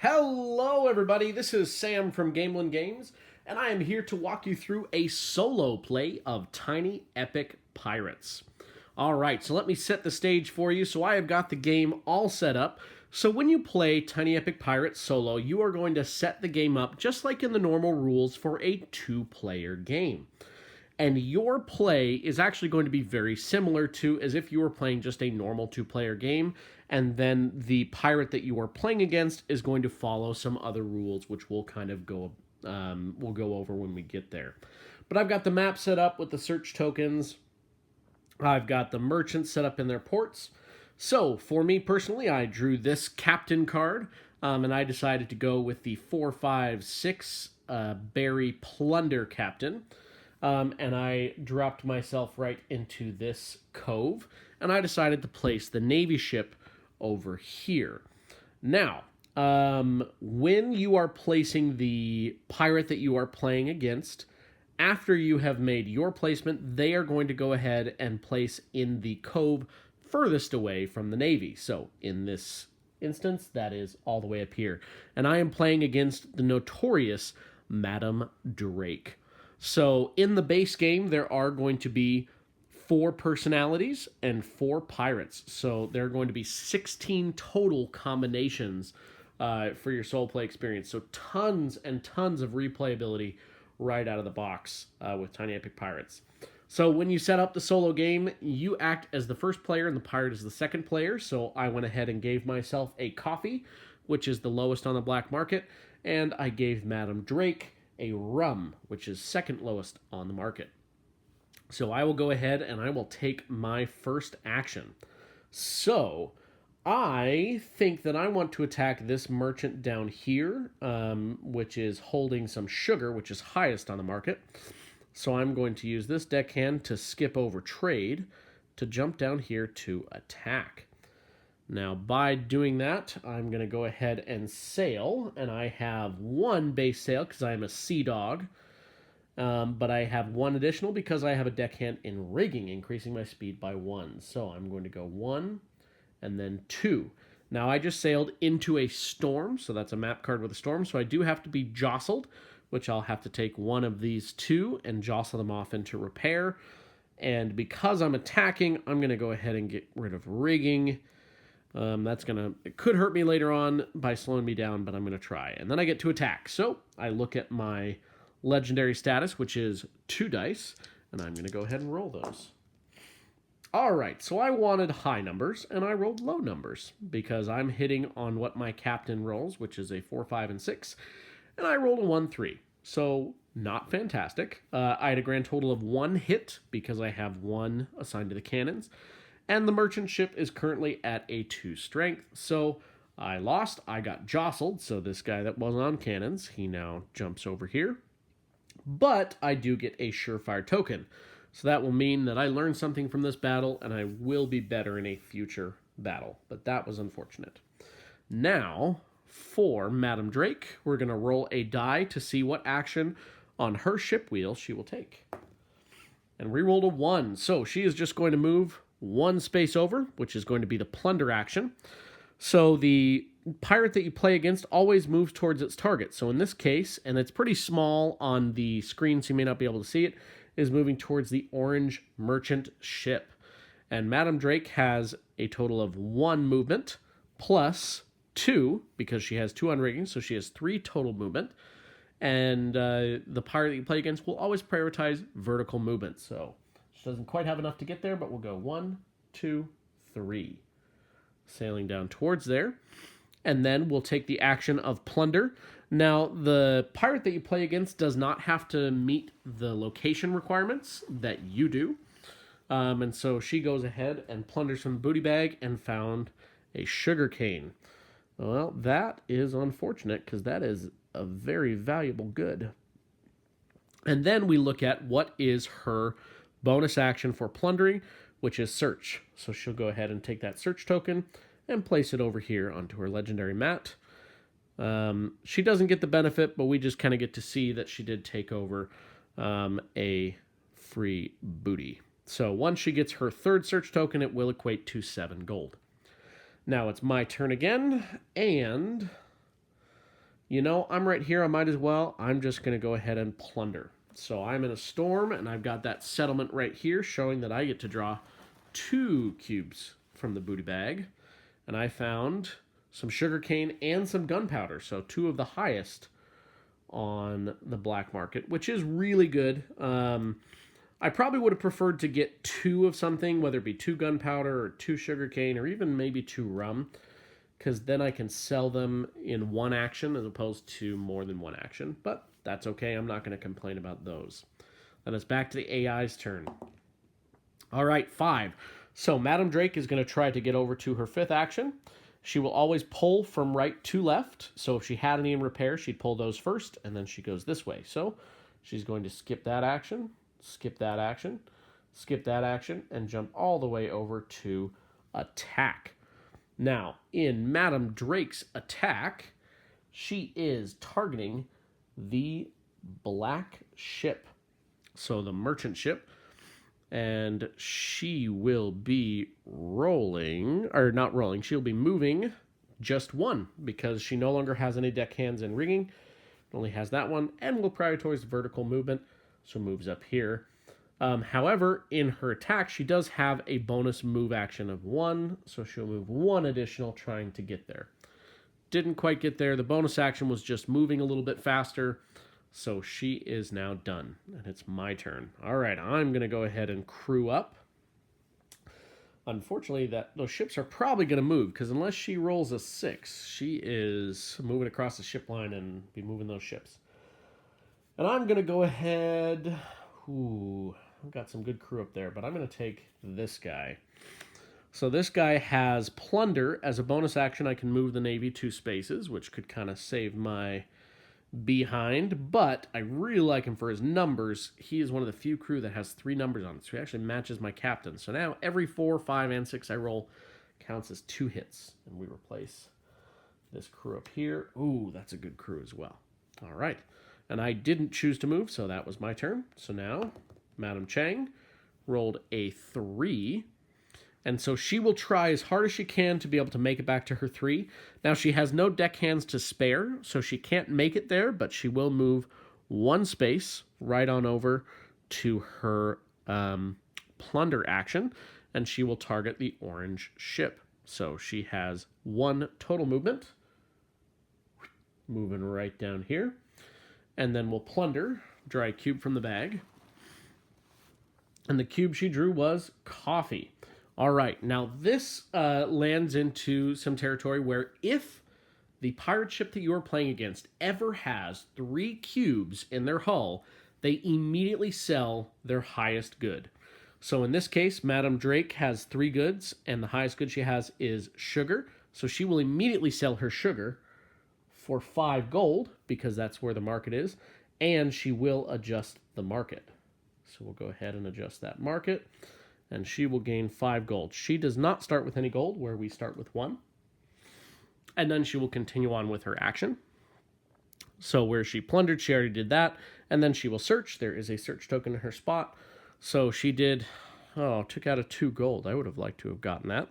Hello, everybody. This is Sam from Gamelyn Games, and I am here to walk you through a solo play of Tiny Epic Pirates. All right, so let me set the stage for you. So I have got the game all set up. So when you play Tiny Epic Pirates solo, you are going to set the game up just like in the normal rules for a two-player game. And your play is actually going to be very similar to as if you were playing just a normal two-player game, and then the pirate that you are playing against is going to follow some other rules, which we'll kind of we'll go over when we get there. But I've got the map set up with the search tokens. I've got the merchants set up in their ports. So for me personally, I drew this captain card, and I decided to go with the 4-5-6 berry plunder captain. And I dropped myself right into this cove, and I decided to place the Navy ship over here. Now, when you are placing the pirate that you are playing against, after you have made your placement, they are going to go ahead and place in the cove furthest away from the Navy. So in this instance, that is all the way up here. And I am playing against the Notorious Madame Drake. So in the base game, there are going to be 4 personalities and 4 pirates. So there are going to be 16 total combinations for your solo play experience. So tons and tons of replayability right out of the box with Tiny Epic Pirates. So when you set up the solo game, you act as the first player and the pirate is the second player. So I went ahead and gave myself a coffee, which is the lowest on the black market, and I gave Madame Drake a rum, which is second lowest on the market. So I will go ahead and I will take my first action. So I think that I want to attack this merchant down here, which is holding some sugar, which is highest on the market. So I'm going to use this deckhand to skip over trade to jump down here to attack. Now, by doing that, I'm going to go ahead and sail, and I have 1 base sail because I am a sea dog, but I have 1 additional because I have a deckhand in rigging, increasing my speed by 1. So I'm going to go 1 and then 2. Now, I just sailed into a storm, so that's a map card with a storm, so I do have to be jostled, which I'll have to take 1 of these 2 and jostle them off into repair. And because I'm attacking, I'm going to go ahead and get rid of rigging. It could hurt me later on by slowing me down, but I'm going to try. And then I get to attack. So I look at my legendary status, which is 2 dice, and I'm going to go ahead and roll those. All right, so I wanted high numbers, and I rolled low numbers because I'm hitting on what my captain rolls, which is a 4, 5, and 6, and I rolled a 1, 3. So not fantastic. I had a grand total of 1 hit because I have 1 assigned to the cannons. And the merchant ship is currently at a 2 strength, so I lost. I got jostled, so this guy that wasn't on cannons, he now jumps over here. But I do get a surefire token, so that will mean that I learned something from this battle, and I will be better in a future battle. But that was unfortunate. Now, for Madame Drake, we're going to roll a die to see what action on her ship wheel she will take. And we rolled a 1, so she is just going to move 1 space over, which is going to be the plunder action. So the pirate that you play against always moves towards its target. So in this case, and it's pretty small on the screen, so you may not be able to see it, is moving towards the orange merchant ship. And Madame Drake has a total of 1 movement plus 2, because she has 2 on rigging, so she has 3 total movement. And the pirate that you play against will always prioritize vertical movement. So she doesn't quite have enough to get there, but we'll go 1, 2, 3. Sailing down towards there. And then we'll take the action of plunder. Now, the pirate that you play against does not have to meet the location requirements that you do. And so she goes ahead and plunders from the booty bag and found a sugar cane. Well, that is unfortunate because that is a very valuable good. And then we look at what is her bonus action for plundering, which is search. So she'll go ahead and take that search token and place it over here onto her legendary mat. She doesn't get the benefit, but we just kind of get to see that she did take over a free booty. So once she gets her 3rd search token, it will equate to 7 gold. Now it's my turn again, and you know, I'm right here. I might as well. I'm just going to go ahead and plunder. So I'm in a storm, and I've got that settlement right here showing that I get to draw 2 cubes from the booty bag. And I found some sugarcane and some gunpowder. So 2 of the highest on the black market, which is really good. I probably would have preferred to get 2 of something, whether it be 2 gunpowder or 2 sugarcane or even maybe 2 rum, because then I can sell them in one action as opposed to more than one action. But that's okay. I'm not going to complain about those. Then it's back to the AI's turn. All right, 5. So Madame Drake is going to try to get over to her 5th action. She will always pull from right to left. So if she had any in repair, she'd pull those first, and then she goes this way. So she's going to skip that action, skip that action, skip that action, and jump all the way over to attack. Now, in Madame Drake's attack, she is targeting the black ship. So the merchant ship. And she will be rolling, or not rolling, she'll be moving just 1 because she no longer has any deckhands in rigging. It only has that one, and will prioritize vertical movement, so moves up here. However, in her attack, she does have a bonus move action of 1, so she'll move 1 additional trying to get there. Didn't quite get there. The bonus action was just moving a little bit faster. So she is now done, and it's my turn. All right, I'm going to go ahead and crew up. Unfortunately, those ships are probably going to move, because unless she rolls a 6, she is moving across the ship line and be moving those ships. And I'm going to go ahead... Ooh, I've got some good crew up there, but I'm going to take this guy. So this guy has Plunder. As a bonus action, I can move the Navy 2 spaces, which could kind of save my... behind, but I really like him for his numbers. He is one of the few crew that has 3 numbers on it, so he actually matches my captain. So now every 4, 5, and 6 I roll counts as 2 hits, and we replace this crew up here. Ooh, that's a good crew as well. All right, and I didn't choose to move, so that was my turn. So now Madame Chang rolled a 3. And so she will try as hard as she can to be able to make it back to her 3. Now, she has no deckhands to spare, so she can't make it there, but she will move 1 space right on over to her plunder action, and she will target the orange ship. So she has 1 total movement, moving right down here, and then we'll plunder, draw a cube from the bag. And the cube she drew was coffee. All right, now this lands into some territory where if the pirate ship that you are playing against ever has 3 cubes in their hull, they immediately sell their highest good. So in this case, Madame Drake has 3 goods, and the highest good she has is sugar. So she will immediately sell her sugar for 5 gold, because that's where the market is, and she will adjust the market. So we'll go ahead and adjust that market, and she will gain 5 gold. She does not start with any gold, where we start with 1. And then she will continue on with her action. So where she plundered, she already did that. And then she will search. There is a search token in her spot. So she did, took out a 2 gold. I would have liked to have gotten that.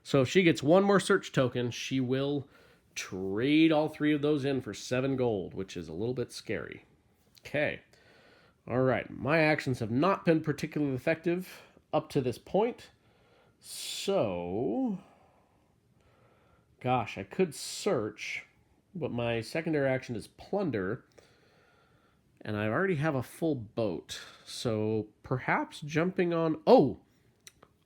So if she gets 1 more search token, she will trade all 3 of those in for 7 gold, which is a little bit scary. Okay. All right. My actions have not been particularly effective up to this point. So, gosh, I could search, but my secondary action is plunder, and I already have a full boat. So perhaps jumping on... Oh,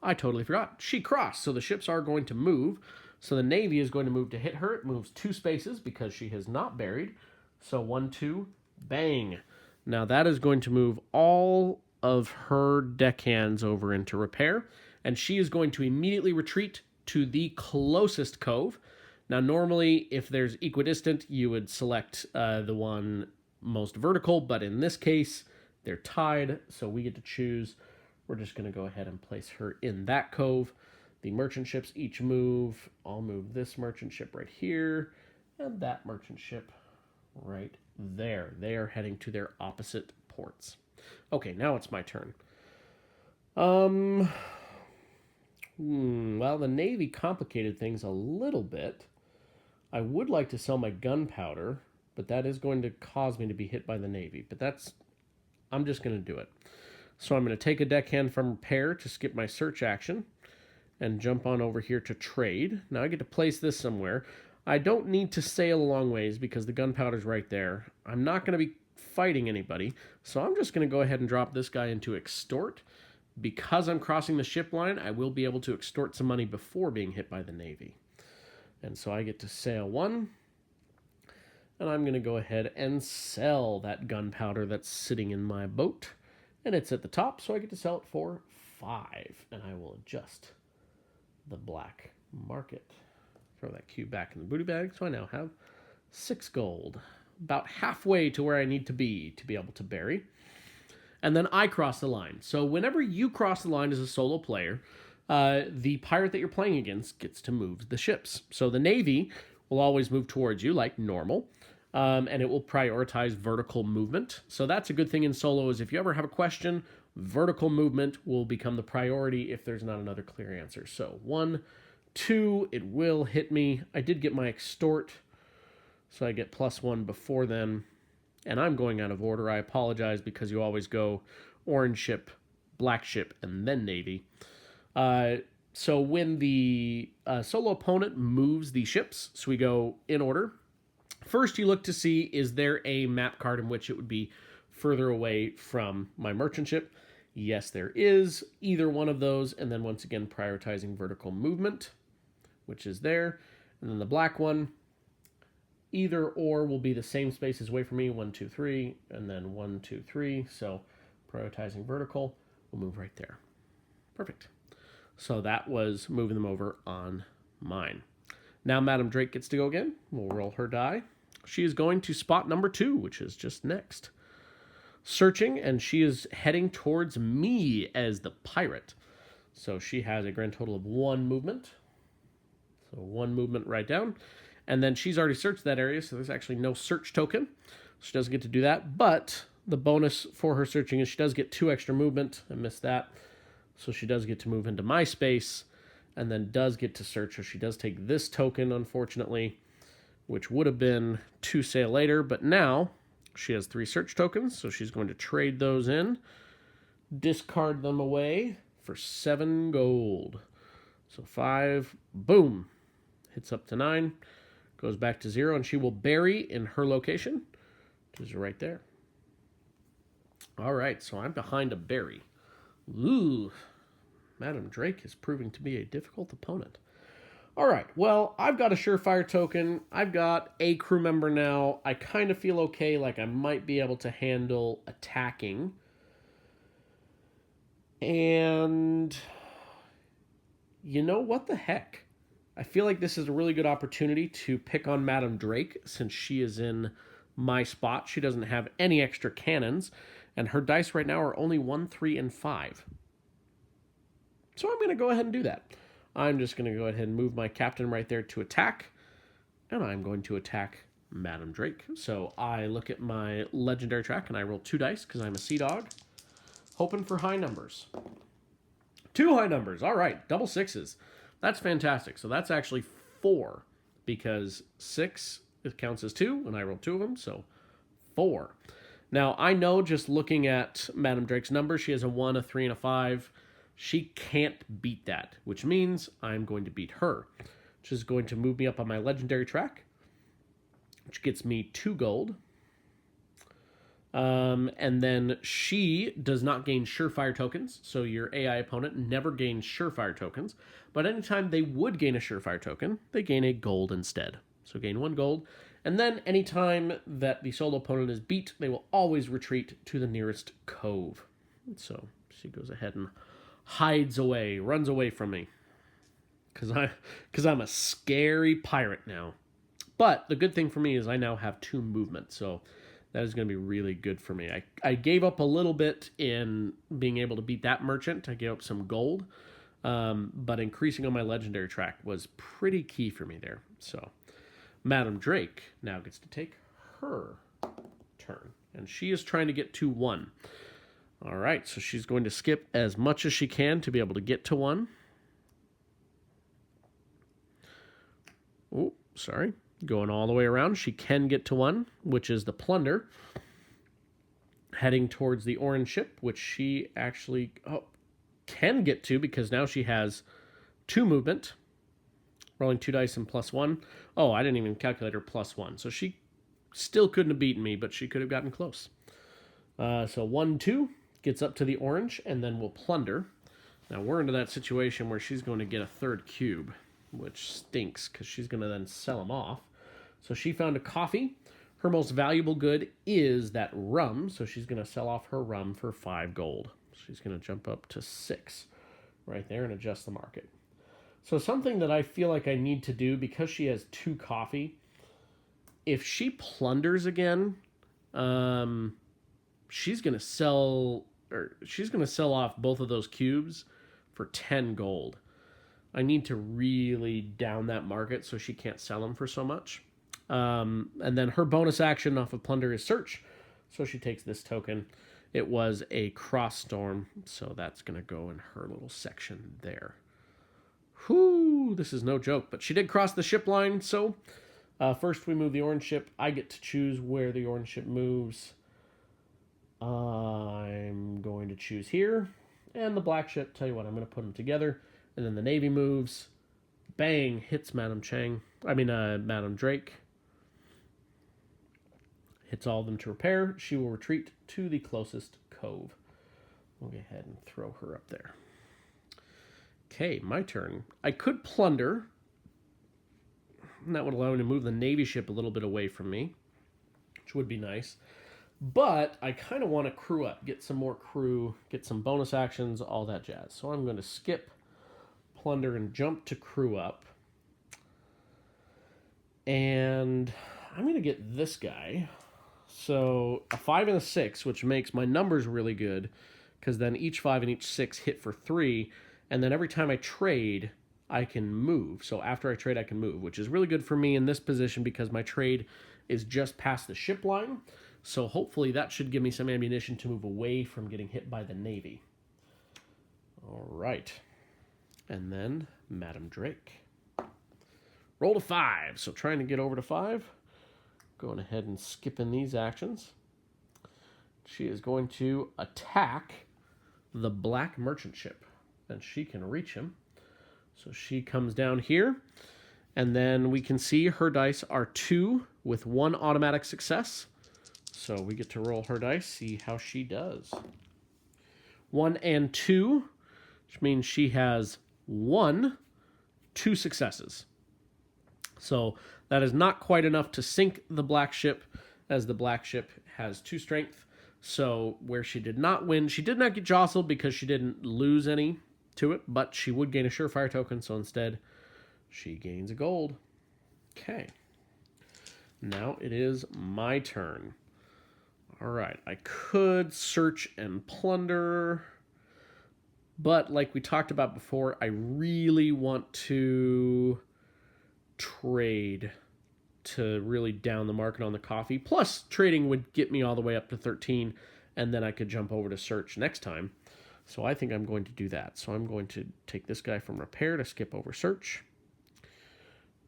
I totally forgot. She crossed, so the ships are going to move. So the Navy is going to move to hit her. It moves 2 spaces because she has not buried. So 1, 2, bang. Now that is going to move all of her deckhands over into repair, and she is going to immediately retreat to the closest cove. Now, normally, if there's equidistant, you would select the one most vertical, but in this case, they're tied, so we get to choose. We're just going to go ahead and place her in that cove. The merchant ships each move. I'll move this merchant ship right here, and that merchant ship right there. They are heading to their opposite ports. Okay, now it's my turn. Well, the Navy complicated things a little bit. I would like to sell my gunpowder, but that is going to cause me to be hit by the Navy. But I'm just going to do it. So I'm going to take a deckhand from repair to skip my search action and jump on over here to trade. Now I get to place this somewhere. I don't need to sail a long ways because the gunpowder's right there. I'm not going to be fighting anybody, so I'm just going to go ahead and drop this guy into extort. Because I'm crossing the ship line, I will be able to extort some money before being hit by the Navy. And so I get to sail 1, and I'm going to go ahead and sell that gunpowder that's sitting in my boat. And it's at the top, so I get to sell it for 5. And I will adjust the black market. Throw that cube back in the booty bag, so I now have 6 gold. About halfway to where I need to be able to bury. And then I cross the line. So whenever you cross the line as a solo player, the pirate that you're playing against gets to move the ships. So the Navy will always move towards you like normal. And it will prioritize vertical movement. So that's a good thing in solo is if you ever have a question, vertical movement will become the priority if there's not another clear answer. So 1, 2, it will hit me. I did get my extort, so I get +1 before then. And I'm going out of order. I apologize because you always go orange ship, black ship, and then Navy. So when the solo opponent moves the ships, so we go in order. First, you look to see, is there a map card in which it would be further away from my merchant ship? Yes, there is. Either one of those, and then once again, prioritizing vertical movement, which is there. And then the black one, either or will be the same spaces away from me, 1, 2, 3, and then 1, 2, 3. So prioritizing vertical, we'll move right there. Perfect. So that was moving them over on mine. Now Madame Drake gets to go again. We'll roll her die. She is going to spot number 2, which is just next. Searching, and she is heading towards me as the pirate. So she has a grand total of 1 movement. So 1 movement right down. And then she's already searched that area, so there's actually no search token. She doesn't get to do that. But the bonus for her searching is she does get 2 extra movement. I missed that. So she does get to move into my space. And then does get to search. So she does take this token, unfortunately, which would have been 2 sail later. But now she has 3 search tokens. So she's going to trade those in. Discard them away for 7 gold. So 5, boom. Hits up to 9. Goes back to 0. And she will bury in her location. Which is right there. All right. So I'm behind a bury. Ooh. Madame Drake is proving to be a difficult opponent. All right, well, I've got a surefire token. I've got a crew member now. I kind of feel okay, like I might be able to handle attacking. And you know what the heck? I feel like this is a really good opportunity to pick on Madame Drake since she is in my spot. She doesn't have any extra cannons, and her dice right now are only 1, 3, and 5. So I'm going to go ahead and do that. I'm just going to go ahead and move my captain right there to attack. And I'm going to attack Madame Drake. So I look at my legendary track and I roll 2 dice because I'm a sea dog. Hoping for high numbers. 2 high numbers. All right. Double 6s. That's fantastic. So that's actually 4 because 6 it counts as 2 and I roll 2 of them. So 4. Now I know just looking at Madame Drake's numbers, she has a 1, a 3, and a 5. She can't beat that, which means I'm going to beat her, which is going to move me up on my legendary track, which gets me 2 gold. And then she does not gain surefire tokens, so your AI opponent never gains surefire tokens, but anytime they would gain a surefire token, they gain a gold instead. So gain 1 gold, and then anytime that the solo opponent is beat, they will always retreat to the nearest cove. So she goes ahead and hides away, runs away from me, because I'm a scary pirate now. But the good thing for me is I now have 2 movement, so that is going to be really good for me. I gave up a little bit in being able to beat that merchant. I gave up some gold, but increasing on my legendary track was pretty key for me there. So Madame Drake now gets to take her turn, and she is trying to get to 1. All right, so she's going to skip as much as she can to be able to get to 1. Oh, sorry. Going all the way around, she can get to 1, which is the plunder. Heading towards the orange ship, which she actually can get to because now she has 2 movement. Rolling 2 dice and +1. Oh, I didn't even calculate her +1. So she still couldn't have beaten me, but she could have gotten close. So 1, 2 gets up to the orange, and then we'll plunder. Now we're into that situation where she's going to get a 3rd cube, which stinks because she's going to then sell them off. So she found a coffee. Her most valuable good is that rum, so she's going to sell off her rum for 5 gold. She's going to jump up to 6 right there and adjust the market. So something that I feel like I need to do, because she has 2 coffee, if she plunders again, she's going to sell off both of those cubes for 10 gold. I need to really down that market so she can't sell them for so much. And then her bonus action off of plunder is search. So she takes this token. It was a cross storm, so that's going to go in her little section there. Whew, this is no joke, but she did cross the ship line. So first we move the orange ship. I get to choose where the orange ship moves. I'm going to choose here. And the black ship, tell you what, I'm going to put them together. And then the navy moves. Bang, hits Madame Drake. Hits all of them to repair. She will retreat to the closest cove. We'll go ahead and throw her up there. Okay, my turn. I could plunder. And that would allow me to move the navy ship a little bit away from me, which would be nice. But I kind of want to crew up, get some more crew, get some bonus actions, all that jazz. So I'm going to skip plunder and jump to crew up. And I'm going to get this guy. So a 5 and a 6, which makes my numbers really good, because then each 5 and each 6 hit for 3. And then every time I trade, I can move. So after I trade, I can move, which is really good for me in this position because my trade is just past the ship line. So hopefully that should give me some ammunition to move away from getting hit by the navy. All right. And then Madame Drake. Roll to 5. So trying to get over to 5. Going ahead and skipping these actions. She is going to attack the black merchant ship. And she can reach him. So she comes down here. And then we can see her dice are 2 with 1 automatic success. So we get to roll her dice, see how she does. 1 and 2, which means she has 2 successes. So that is not quite enough to sink the black ship, as the black ship has 2 strength. So where she did not win, she did not get jostled because she didn't lose any to it, but she would gain a surefire token, so instead she gains a gold. Okay. Now it is my turn. All right, I could search and plunder, but like we talked about before, I really want to trade to really down the market on the coffee. Plus, trading would get me all the way up to 13, and then I could jump over to search next time. So I think I'm going to do that. So I'm going to take this guy from repair to skip over search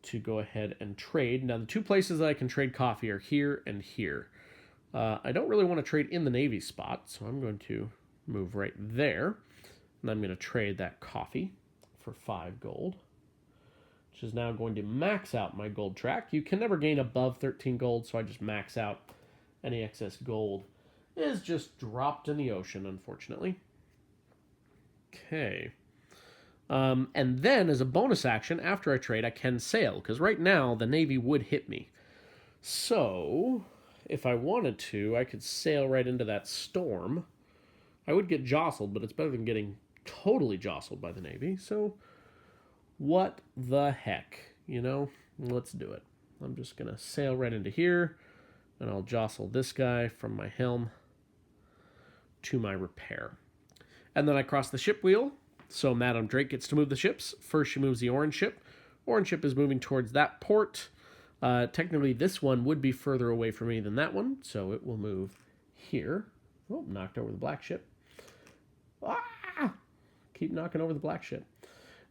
to go ahead and trade. Now, the 2 places that I can trade coffee are here and here. I don't really want to trade in the navy spot, so I'm going to move right there. And I'm going to trade that coffee for 5 gold, which is now going to max out my gold track. You can never gain above 13 gold, so I just max out. Any excess gold is just dropped in the ocean, unfortunately. Okay. And then, as a bonus action, after I trade, I can sail, because right now the navy would hit me. So if I wanted to, I could sail right into that storm. I would get jostled, but it's better than getting totally jostled by the navy. So what the heck, you know? Let's do it. I'm just going to sail right into here, and I'll jostle this guy from my helm to my repair. And then I cross the ship wheel, so Madame Drake gets to move the ships. First, she moves the orange ship. Orange ship is moving towards that port. Technically, this one would be further away from me than that one, so it will move here. Oh, knocked over the black ship. Ah! Keep knocking over the black ship.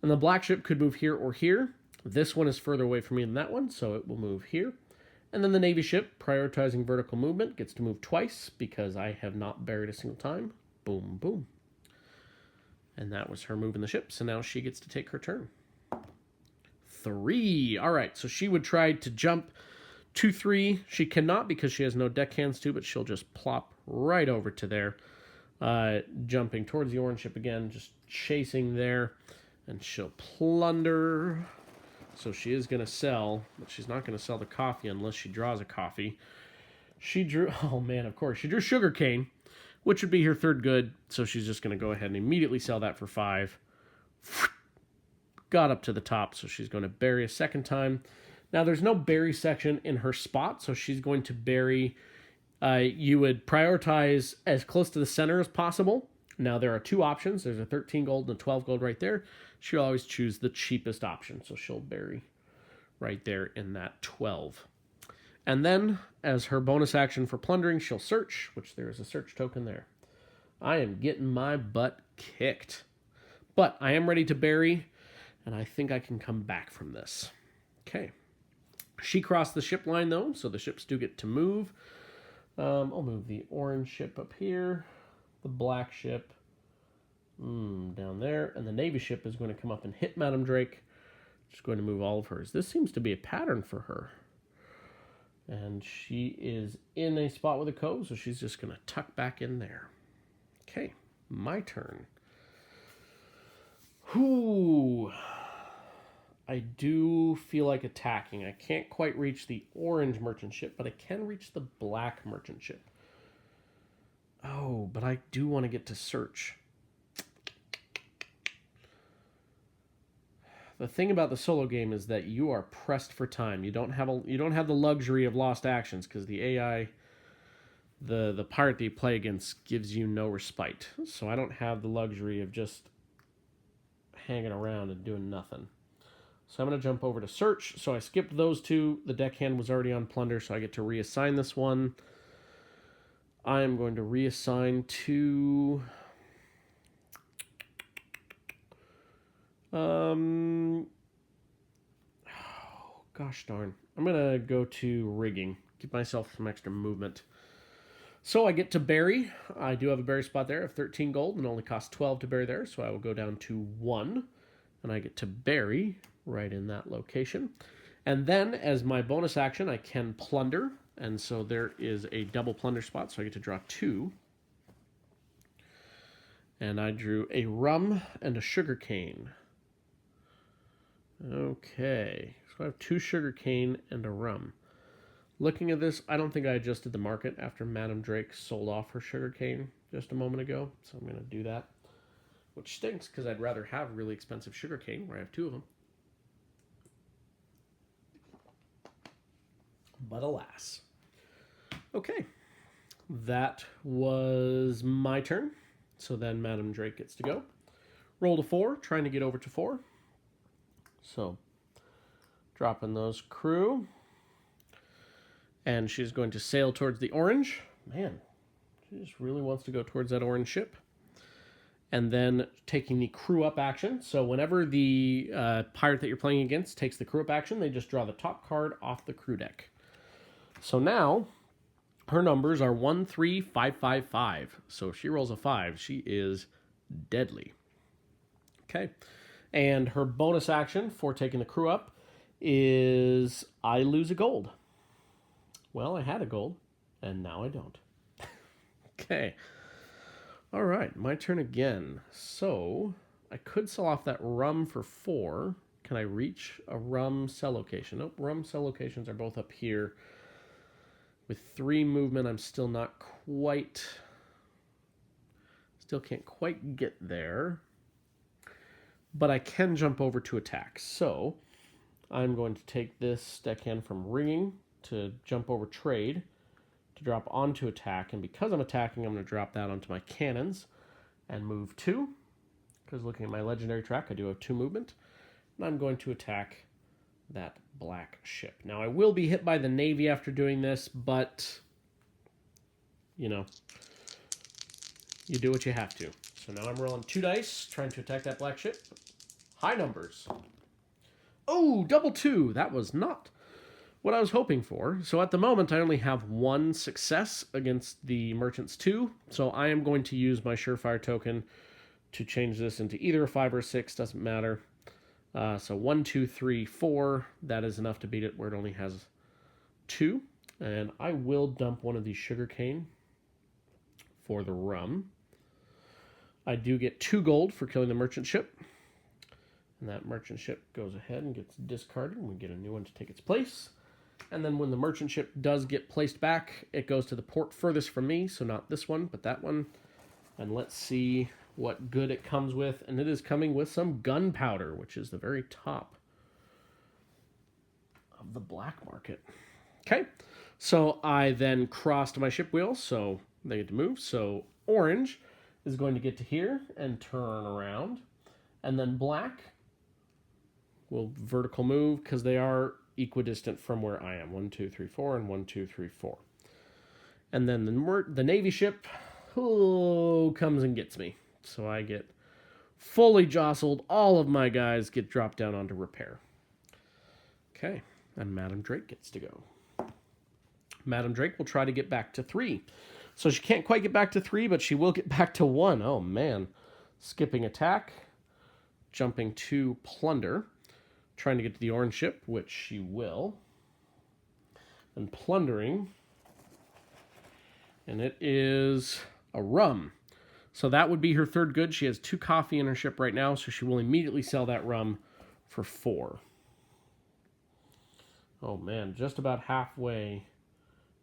And the black ship could move here or here. This one is further away from me than that one, so it will move here. And then the Navy ship, prioritizing vertical movement, gets to move twice because I have not buried a single time. Boom, boom. And that was her moving the ship, so now she gets to take her turn. 3. All right, so she would try to jump 2-3. She cannot because she has no deckhands to, but she'll just plop right over to there. Jumping towards the orange ship again, just chasing there. And she'll plunder. So she is going to sell, but she's not going to sell the coffee unless she draws a coffee. She drew, oh man, of course, she drew sugarcane, which would be her third good. So she's just going to go ahead and immediately sell that for 5. Got up to the top, so she's going to bury a second time. Now, there's no bury section in her spot, so she's going to bury. You would prioritize as close to the center as possible. Now, there are 2 options. There's a 13 gold and a 12 gold right there. She'll always choose the cheapest option, so she'll bury right there in that 12. And then, as her bonus action for plundering, she'll search, which there is a search token there. I am getting my butt kicked. But I am ready to bury, and I think I can come back from this. Okay. She crossed the ship line, though, so the ships do get to move. I'll move the orange ship up here, the black ship down there, and the Navy ship is going to come up and hit Madame Drake. Just going to move all of hers. This seems to be a pattern for her. And she is in a spot with a cove, so she's just going to tuck back in there. Okay, my turn. Whoo! I do feel like attacking. I can't quite reach the orange merchant ship, but I can reach the black merchant ship. Oh, but I do want to get to search. The thing about the solo game is that you are pressed for time. You don't have the luxury of lost actions because the AI, the pirate that you play against, gives you no respite. So I don't have the luxury of just hanging around and doing nothing. So I'm going to jump over to search. So I skipped those 2. The deckhand was already on plunder, so I get to reassign this one. I am going to reassign to... oh, gosh darn. I'm going to go to rigging. Give myself some extra movement. So I get to bury. I do have a bury spot there of 13 gold and only costs 12 to bury there. So I will go down to 1. And I get to bury right in that location. And then as my bonus action, I can plunder. And so there is a double plunder spot. So I get to draw 2. And I drew a rum and a sugarcane. Okay, so I have 2 sugarcane and a rum. Looking at this, I don't think I adjusted the market after Madame Drake sold off her sugarcane just a moment ago, so I'm going to do that. Which stinks, because I'd rather have really expensive sugarcane, where I have 2 of them. But alas. Okay, that was my turn. So then Madame Drake gets to go. Rolled a 4, trying to get over to 4. So, dropping those crew. And she's going to sail towards the orange. Man, she just really wants to go towards that orange ship. And then taking the crew up action. So whenever the pirate that you're playing against takes the crew up action, they just draw the top card off the crew deck. So now, her numbers are 1, 3, 5, 5, 5. So if she rolls a 5, she is deadly. Okay. And her bonus action for taking the crew up is I lose a gold. Well, I had a gold, and now I don't. Okay. All right, my turn again. So I could sell off that rum for 4. Can I reach a rum sell location? Nope, rum sell locations are both up here. With 3 movement, I'm still not quite... Still can't quite get there. But I can jump over to attack. So I'm going to take this deckhand from ringing to jump over trade to drop onto attack. And because I'm attacking, I'm going to drop that onto my cannons and move 2. Because looking at my legendary track, I do have 2 movement. And I'm going to attack that black ship. Now, I will be hit by the Navy after doing this, but, you know, you do what you have to. So now I'm rolling 2 dice, trying to attack that black ship. High numbers. Oh, double 2. That was not what I was hoping for. So at the moment, I only have 1 success against the merchant's 2. So I am going to use my surefire token to change this into either a 5 or a 6. Doesn't matter. So 1, 2, 3, 4. That is enough to beat it where it only has 2. And I will dump one of these sugarcane for the rum. I do get 2 gold for killing the merchant ship. And that merchant ship goes ahead and gets discarded, and we get a new one to take its place. And then when the merchant ship does get placed back, it goes to the port furthest from me, so not this one, but that one. And let's see what good it comes with. And it is coming with some gunpowder, which is the very top of the black market. Okay, so I then crossed my ship wheel, so they get to move. So orange is going to get to here and turn around. And then black will vertical move because they are equidistant from where I am. 1, 2, 3, 4, and 1, 2, 3, 4. And then the Navy ship comes and gets me. So I get fully jostled. All of my guys get dropped down onto repair. Okay, and Madame Drake gets to go. Madame Drake will try to get back to 3. So she can't quite get back to 3, but she will get back to 1. Oh, man. Skipping attack. Jumping to plunder. Trying to get to the orange ship, which she will. And plundering. And it is a rum. So that would be her 3rd good. She has 2 coffee in her ship right now, so she will immediately sell that rum for 4. Oh, man. Just about halfway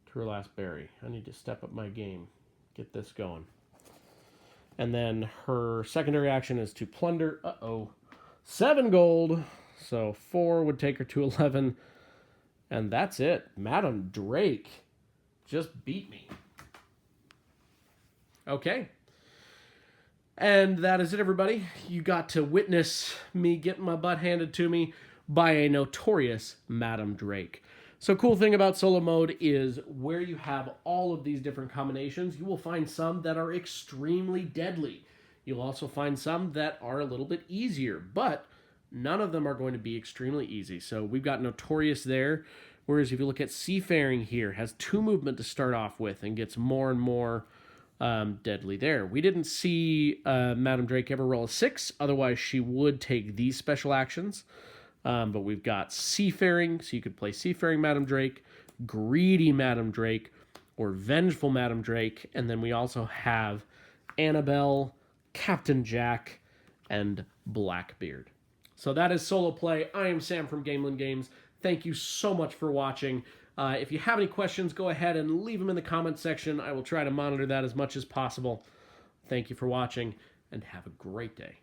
to her last berry. I need to step up my game. Get this going. And then her secondary action is to plunder. 7 gold. So 4 would take her to 11. And that's it. Madame Drake just beat me. Okay. And that is it, everybody. You got to witness me getting my butt handed to me by a notorious Madame Drake. So cool thing about solo mode is where you have all of these different combinations, you will find some that are extremely deadly. You'll also find some that are a little bit easier, but none of them are going to be extremely easy. So we've got Notorious there, whereas if you look at Seafaring here, has 2 movement to start off with and gets more and more deadly there. We didn't see Madame Drake ever roll a 6, otherwise she would take these special actions. But we've got Seafaring, so you could play Seafaring Madame Drake, Greedy Madame Drake, or Vengeful Madame Drake. And then we also have Annabelle, Captain Jack, and Blackbeard. So that is solo play. I am Sam from Gamelyn Games. Thank you so much for watching. If you have any questions, go ahead and leave them in the comments section. I will try to monitor that as much as possible. Thank you for watching, and have a great day.